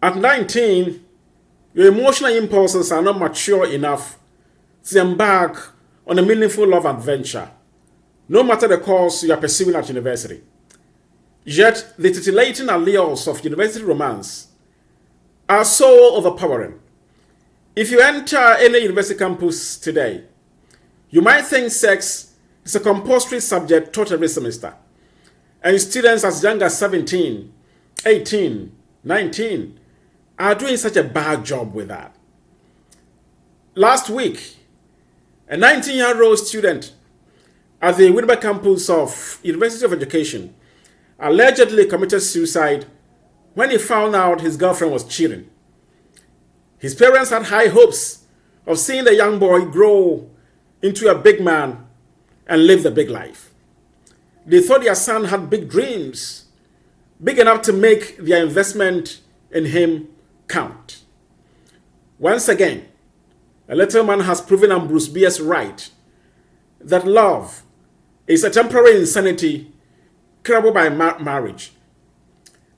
At 19, your emotional impulses are not mature enough to embark on a meaningful love adventure, no matter the course you are pursuing at university. Yet, the titillating allures of university romance are so overpowering. If you enter any university campus today, you might think sex is a compulsory subject taught every semester, and students as young as 17, 18, 19 are doing such a bad job with that. Last week, a 19-year-old student at the Winneba campus of University of Education allegedly committed suicide when he found out his girlfriend was cheating. His parents had high hopes of seeing the young boy grow into a big man and live the big life. They thought their son had big dreams, big enough to make their investment in him count. Once again, a little man has proven Ambrose Bierce right that love is a temporary insanity curable by marriage.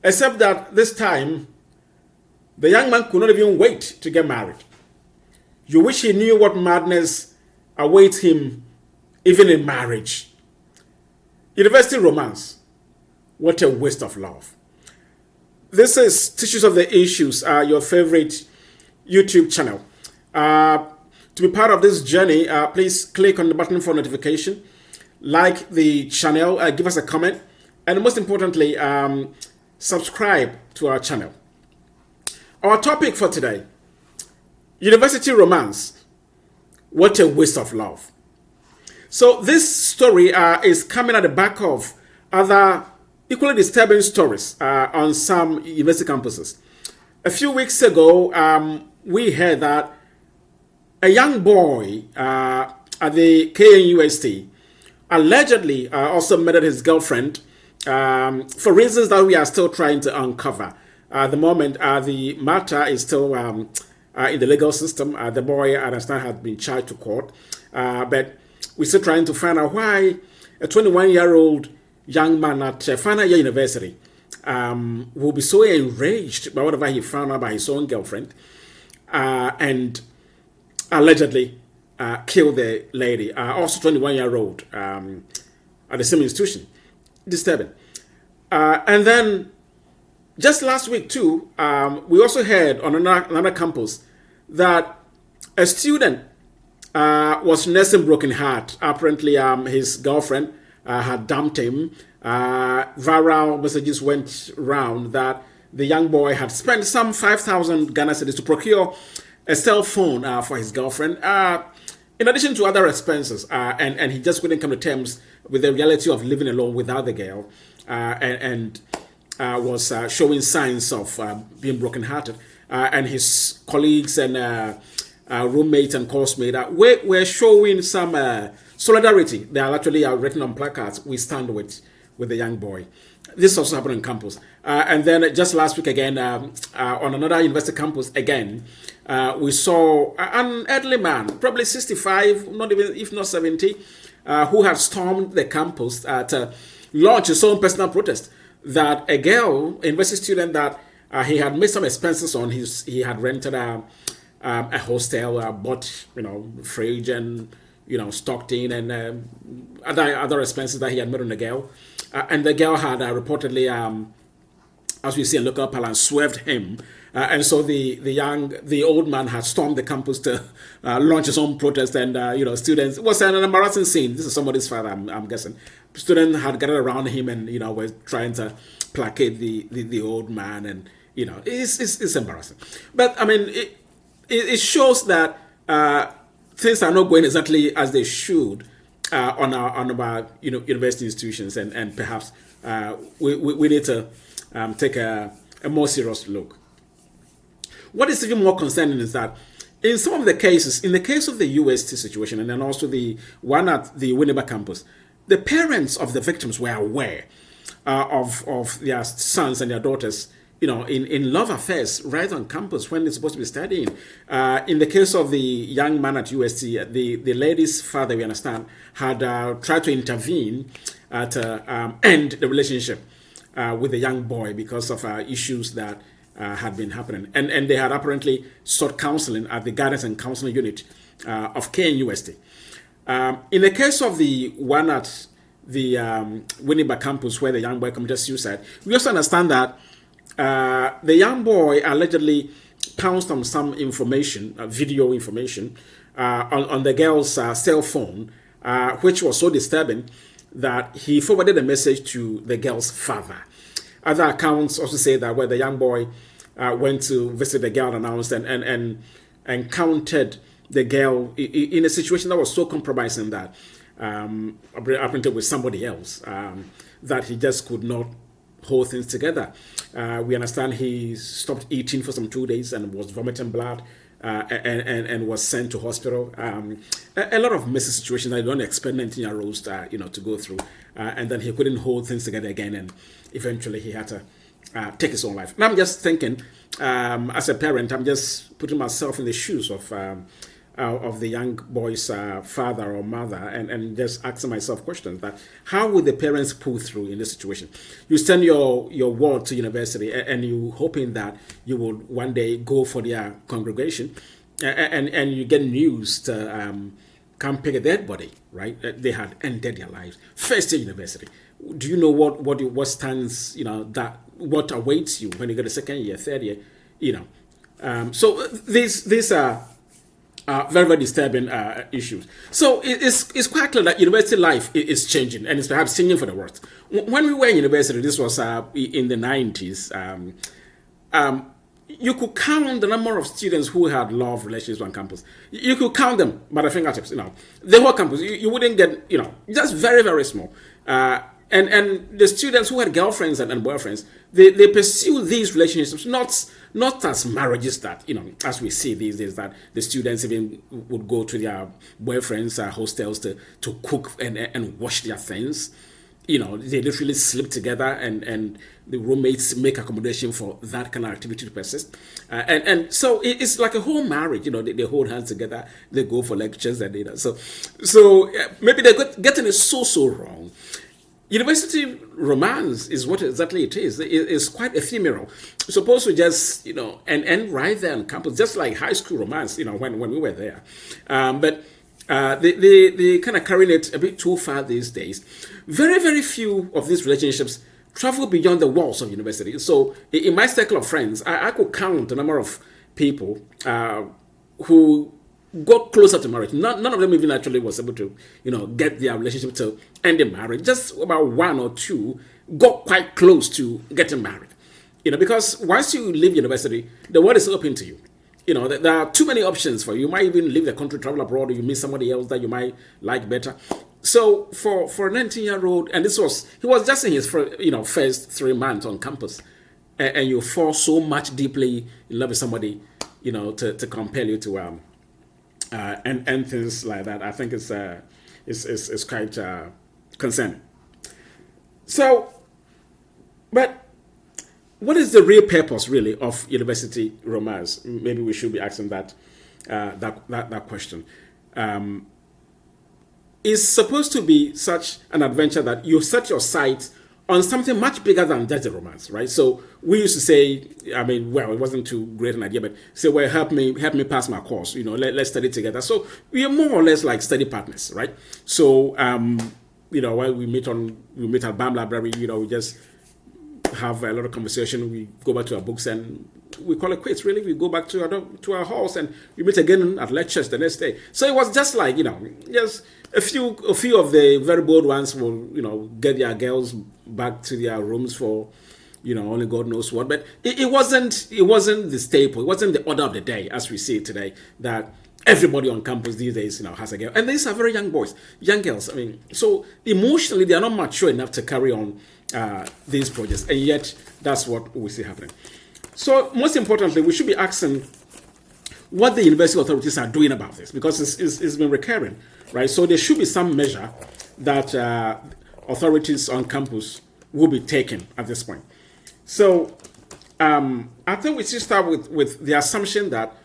Except that this time, the young man could not even wait to get married. You wish he knew what madness awaits him even in marriage. University romance. What a waste of love. This is Tissues of the Issues, your favorite YouTube channel. To be part of this journey, please click on the button for notification, like the channel, give us a comment, and most importantly, subscribe to our channel. Our topic for today, university romance. What a waste of love. So this story is coming at the back of other equally disturbing stories on some university campuses. A few weeks ago, we heard that a young boy at the KNUST allegedly also murdered his girlfriend for reasons that we are still trying to uncover. At the moment, the matter is still in the legal system. The boy, I understand, has been charged to court. But we're still trying to find out why a 21-year-old young man at final year university will be so enraged by whatever he found out by his own girlfriend and allegedly killed the lady, also 21-year-old, at the same institution. Disturbing. And then just last week too, we also heard on another campus that a student was nursing broken heart. Apparently, his girlfriend had dumped him. Viral messages went round that the young boy had spent some 5,000 Ghana cedis to procure a cell phone for his girlfriend, in addition to other expenses. And he just couldn't come to terms with the reality of living alone without the girl, and was showing signs of being brokenhearted. And his colleagues and roommates and coursemates were showing some solidarity. They are actually written on placards, "We stand with the young boy." This also happened on campus. And then just last week again, on another university campus again, we saw an elderly man, probably 65, not even, if not 70, who had stormed the campus to launch his own personal protest that a girl, a university student that he had made some expenses on, he had rented a hostel, bought, fridge and, stocked in and other expenses that he had made on the girl. And the girl had reportedly, as we see in local parlance, swerved him. And so the old man had stormed the campus to launch his own protest. And, students, it was an embarrassing scene. This is somebody's father, I'm guessing. Students had gathered around him and, were trying to placate the old man. And, it's embarrassing. But, I mean, it shows that things are not going exactly as they should on our university institutions, and perhaps we need to take a more serious look. What is even more concerning is that in some of the cases, in the case of the UST situation and then also the one at the Winneba campus, the parents of the victims were aware of their sons and their daughters, in love affairs right on campus when they're supposed to be studying. In the case of the young man at UST, the lady's father, we understand, had tried to intervene to end the relationship with the young boy because of issues that had been happening. And they had apparently sought counseling at the Guidance and Counseling Unit of KNUST. In the case of the one at the Winneba campus where the young boy committed suicide, we also understand that the young boy allegedly pounced on some information, video information, on the girl's cell phone, which was so disturbing that he forwarded a message to the girl's father. Other accounts also say that where the young boy went to visit the girl unannounced and encountered the girl in a situation that was so compromising that apparently with somebody else, that he just could not hold things together. We understand he stopped eating for some 2 days and was vomiting blood. And was sent to hospital. A lot of messy situations that you don't expect 19-year-olds to go through. And then he couldn't hold things together again, and eventually he had to take his own life. And I'm just thinking, as a parent, I'm just putting myself in the shoes of the young boy's father or mother, and just asking myself questions that how would the parents pull through in this situation? You send your ward to university and you hoping that you will one day go for their congregation, and you get news to come pick a dead body, right? They had ended their lives. First year university. Do you know what stands, that what awaits you when you get a second year, third year, so these are very, very disturbing issues. So it's quite clear that university life is changing, and it's perhaps changing for the worse. When we were in university, this was in the 90s, you could count the number of students who had love relationships on campus. You could count them by the fingertips, the whole campus. You wouldn't get, just very, very small. And the students who had girlfriends and boyfriends, they pursue these relationships not as marriages that, as we see these days, that the students even would go to their boyfriends' hostels to cook and wash their things. They literally sleep together, and the roommates make accommodation for that kind of activity to persist. And so it's like a whole marriage. They hold hands together, they go for lectures, and so maybe they're getting it so wrong. University romance is what exactly it is. It's quite ephemeral. It's supposed to just, end right there on campus, just like high school romance, when we were there. But they kind of carrying it a bit too far these days. Very, very few of these relationships travel beyond the walls of university. So in my circle of friends, I could count the number of people who got closer to marriage. None of them even actually was able to, get their relationship to end in marriage. Just about one or two got quite close to getting married. Because once you leave university, the world is open to you. There are too many options for you. You might even leave the country, travel abroad, or you meet somebody else that you might like better. So for a 19-year-old, and he was just in his first 3 months on campus, and you fall so much deeply in love with somebody, to compel you to and things like that. I think it's quite concerning. So, but what is the real purpose, really, of university romance? Maybe we should be asking that question. It's supposed to be such an adventure that you set your sights on something much bigger than just a romance, right? So we used to say, it wasn't too great an idea, but say, well, help me pass my course, let's study together. So we are more or less like study partners, right? So, when we meet at BAM Library, we just have a lot of conversation. We go back to our books and we call it quits, really. We go back to our halls and we meet again at lectures the next day. So it was just like, just a few of the very bold ones will, get their girls back to their rooms for, only God knows what. But it wasn't the staple. It wasn't the order of the day as we see it today, that everybody on campus these days, has a girl. And these are very young boys, young girls. So emotionally, they are not mature enough to carry on these projects. And yet, that's what we see happening. So most importantly, we should be asking what the university authorities are doing about this, because it's been recurring, right? So there should be some measure that authorities on campus will be taking at this point. So I think we should start with the assumption that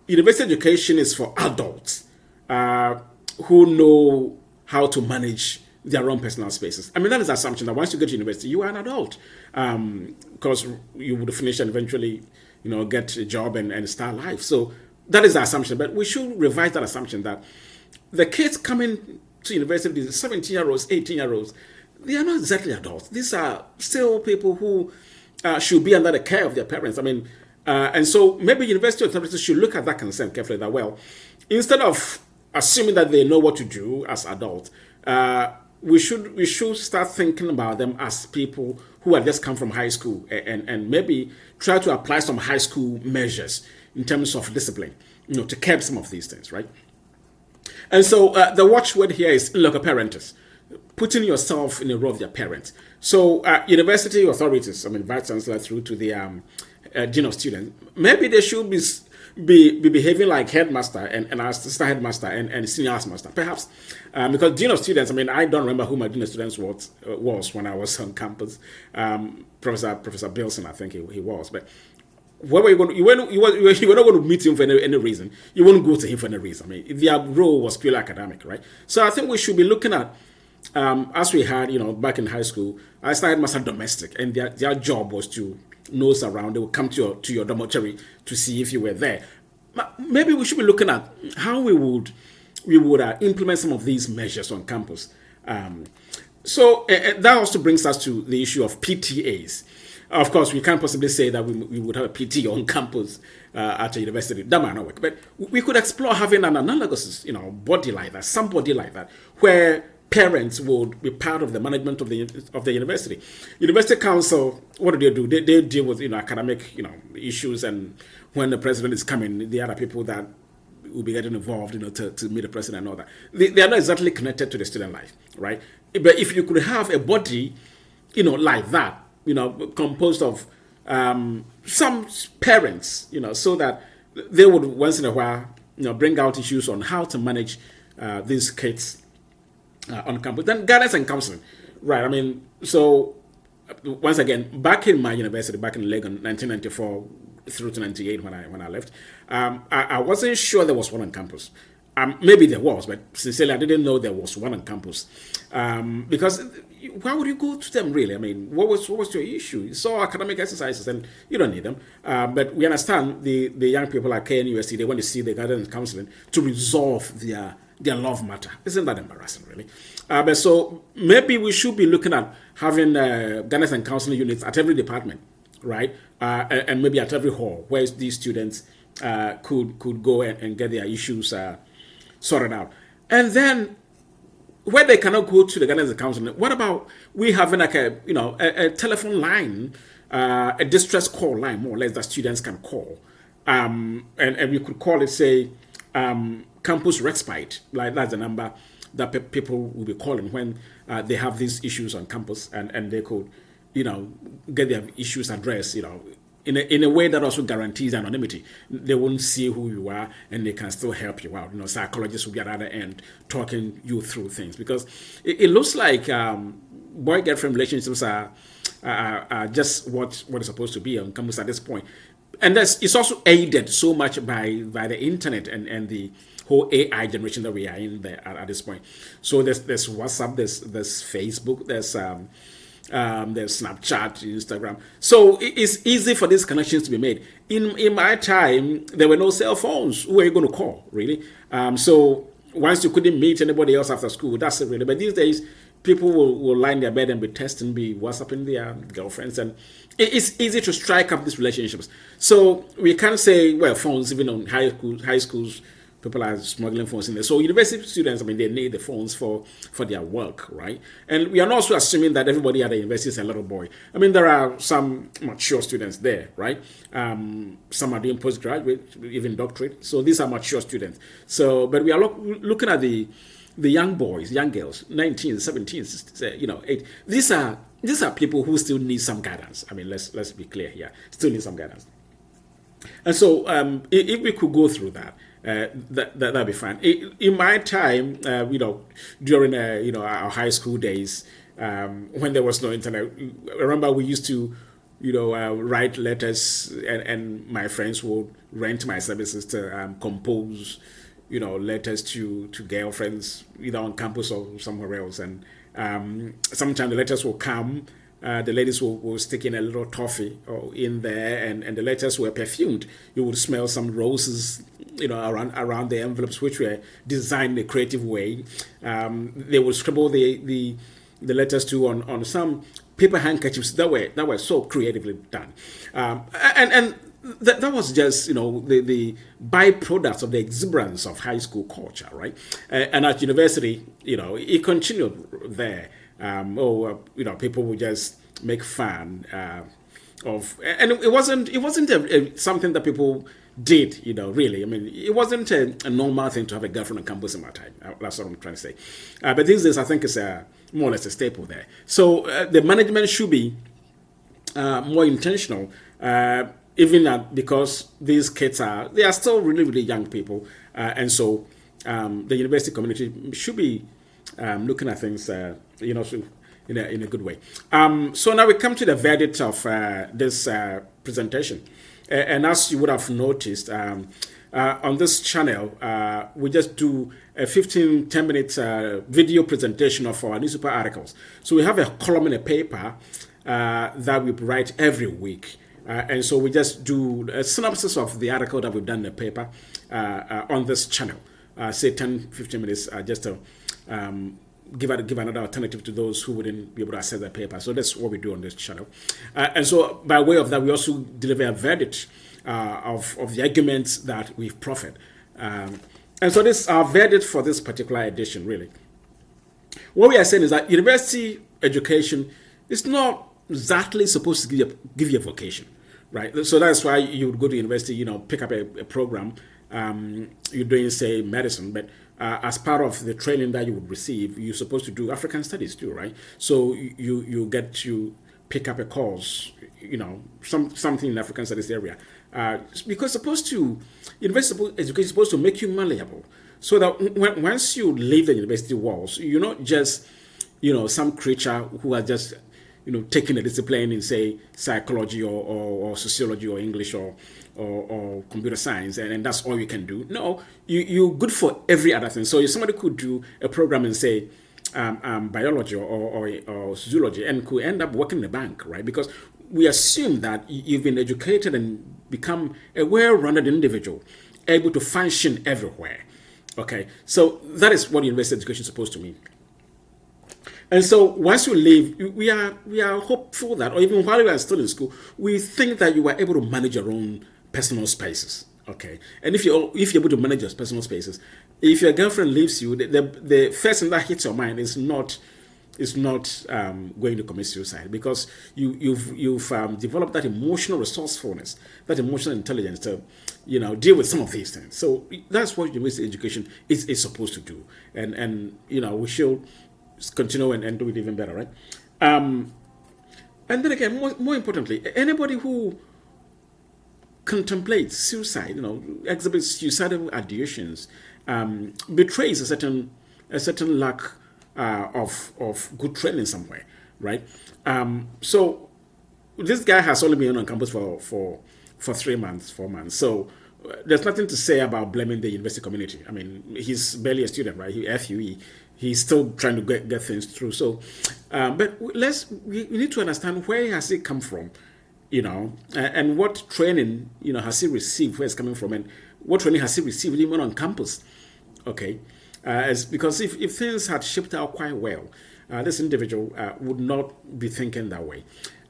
university education is for adults who know how to manage their own personal spaces. I mean, that is the assumption that once you get to university, you are an adult, because you would finish and eventually, get a job and start life. So that is the assumption. But we should revise that assumption that the kids coming to university, these 17-year-olds, 18-year-olds, they are not exactly adults. These are still people who should be under the care of their parents. I mean, and so maybe university authorities should look at that concern carefully. That, well, instead of assuming that they know what to do as adults, we should start thinking about them as people who have just come from high school, and maybe try to apply some high school measures in terms of discipline, to curb some of these things, right? And so the watchword here is loco parentis, putting yourself in the role of your parents. So university authorities, I mean, vice chancellor through to the dean of students, maybe they should be behaving like headmaster and assistant headmaster and senior housemaster, perhaps, because dean of students, I mean, I don't remember who my dean of students was when I was on campus. Professor Bilson, I think he was, but where were you going? You were not going to meet him for any reason. You wouldn't go to him for any reason. I mean, their role was purely academic, right? So I think we should be looking at, as we had, back in high school, I started master domestic, and their job was to nose around. They would come to your dormitory to see if you were there. Maybe we should be looking at how we would implement some of these measures on campus. So that also brings us to the issue of PTAs. Of course, we can't possibly say that we would have a PT on campus at a university. That might not work. But we could explore having an analogous, body like that, somebody like that, where parents would be part of the management of the university. University council, what do? They deal with academic issues, and when the president is coming, the other people that will be getting involved, to meet the president and all that. They are not exactly connected to the student life, right? But if you could have a body, like that, composed of some parents, so that they would once in a while, bring out issues on how to manage these kids on campus. Then guidance and counseling, right? I mean, so once again, back in my university, back in Legon, 1994 through to 98 when I left, I wasn't sure there was one on campus. Maybe there was, but sincerely, I didn't know there was one on campus. Because why would you go to them, really? I mean, what was your issue? You saw academic exercises and you don't need them. But we understand the young people at KNUST, they want to see the guidance and counseling to resolve their love matter. Isn't that embarrassing, really? But so maybe we should be looking at having guidance and counseling units at every department, right? And maybe at every hall where these students could go and get their issues sorted out. And then where they cannot go to the guidance and counseling, what about we having like a telephone line, a distress call line, more or less, that students can call, and we could call it, say, campus respite, like that's the number that people will be calling when they have these issues on campus, and they could get their issues addressed, in a way that also guarantees anonymity. They won't see who you are, and they can still help you out. Psychologists will be at the other end talking you through things, because it looks like boy-girlfriend relationships are just what is supposed to be on campus at this point. And it's also aided so much by the internet and the whole AI generation that we are in there at this point. So there's WhatsApp, there's Facebook, there's Snapchat, Instagram. So it's easy for these connections to be made. In my time, there were no cell phones. Who are you going to call, really? So once you couldn't meet anybody else after school, that's it, really. But these days, people will lie in their bed and be texting, be WhatsApping their girlfriends, and it's easy to strike up these relationships. So we can't say, well, phones, even on high schools, people are smuggling phones in there. So university students, I mean, they need the phones for their work, right? And we are not also assuming that everybody at the university is a little boy. I mean, there are some mature students there, right? Some are doing postgraduate, even doctorate. So these are mature students. So, but we are looking at the young boys, young girls, 19, 17, 8. These are people who still need some guidance. I mean, let's be clear here. Still need some guidance. And so if we could go through that, that'd be fine. In my time, during our high school days, when there was no internet, I remember we used to, write letters, and my friends would rent my services to compose, letters to girlfriends, either on campus or somewhere else, and Sometimes the letters will come. The ladies will stick in a little toffee in there, and the letters were perfumed. You would smell some roses, around the envelopes, which were designed in a creative way. They would scribble the letters too on some paper handkerchiefs that were so creatively done, and that was just the byproducts of the exuberance of high school culture, right? And at university, it continued there. People would just make fun of, and it wasn't something that people did, really. I mean, it wasn't a normal thing to have a girlfriend on campus in my time. That's what I'm trying to say. But these days, I think it's more or less a staple there. So the management should be more intentional, even because these kids they are still really, really young people, and so the university community should be looking at things, in a good way. So now we come to the verdict of this presentation. And as you would have noticed, on this channel, we just do a 10 minutes video presentation of our newspaper articles. So we have a column in a paper that we write every week. And so we just do a synopsis of the article that we've done in the paper on this channel. Say 10-15 minutes just to give another alternative to those who wouldn't be able to access the paper. So that's what we do on this channel. And so by way of that, we also deliver a verdict of the arguments that we've proffered. And so this is our verdict for this particular edition, really. What we are saying is that university education is not exactly supposed to give you a vocation, right? So that's why you would go to university, pick up a program. You're doing, say, medicine, but as part of the training that you would receive, you're supposed to do African studies too, right? So you get to pick up a course, something in the African studies area, because university education is supposed to make you malleable, so that once you leave the university walls, you're not just, some creature who are just taking a discipline in, say, psychology or sociology or English or computer science, and that's all you can do. No, you're good for every other thing. So if somebody could do a program in, say, biology or zoology and could end up working in a bank, right? Because we assume that you've been educated and become a well-rounded individual, able to function everywhere. Okay, so that is what university education is supposed to mean. And so once you leave, we are hopeful that, or even while you are still in school, we think that you are able to manage your own personal spaces. Okay, and if you're able to manage your personal spaces, if your girlfriend leaves you, the first thing that hits your mind is not going to commit suicide, because you've developed that emotional resourcefulness, that emotional intelligence to deal with some of these things. So that's what university education is supposed to do, and we should continue and do it even better, right? And then again, more importantly, anybody who contemplates suicide, exhibits suicidal ideations, betrays a certain lack of good training somewhere, right? So this guy has only been on campus for 4 months. So there's nothing to say about blaming the university community. I mean, he's barely a student, right? FUE. He's still trying to get things through. So, but we need to understand, where has it come from, and what training, has he received, where it's coming from, and what training has he received even on campus. Okay, because if things had shipped out quite well, this individual would not be thinking that way.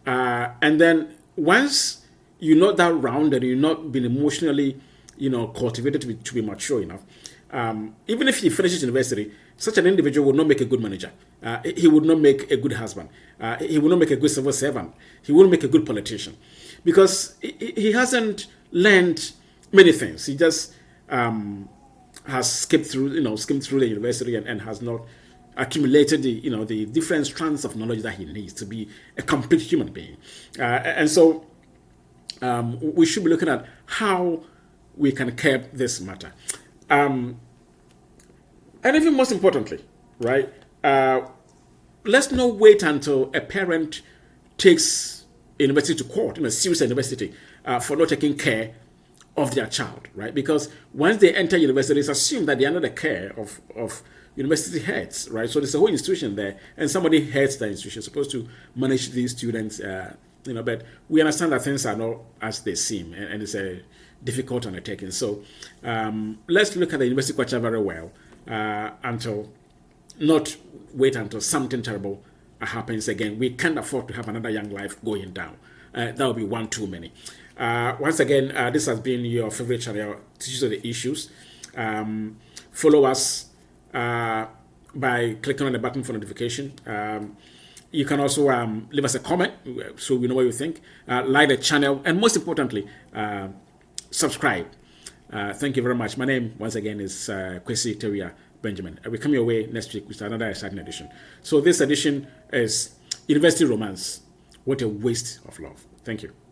And then once you're not that rounded, you're not been emotionally, cultivated to be mature enough. Even if he finishes university, such an individual would not make a good manager. He would not make a good husband. He would not make a good civil servant. He wouldn't make a good politician, because he hasn't learned many things. He just has skimmed through the university and has not accumulated the different strands of knowledge that he needs to be a complete human being. And so we should be looking at how we can curb this matter. And even most importantly, right, let's not wait until a parent takes a university to court, sues a university for not taking care of their child, right? Because once they enter university, it's assumed that they're under the care of university heads, right? So there's a whole institution there, and somebody heads the institution, supposed to manage these students, but we understand that things are not as they seem, and it's a difficult undertaking. So let's look at the university culture very well not wait until something terrible happens again. We can't afford to have another young life going down. That would be one too many. Once again, this has been your favorite channel, Teachers of the Issues. Follow us by clicking on the button for notification. You can also leave us a comment so we know what you think. Like the channel, and most importantly, subscribe. Thank you very much. My name, once again, is Kwesi Teria Benjamin. I will come your way next week with another exciting edition. So this edition is University Romance. What a waste of love. Thank you.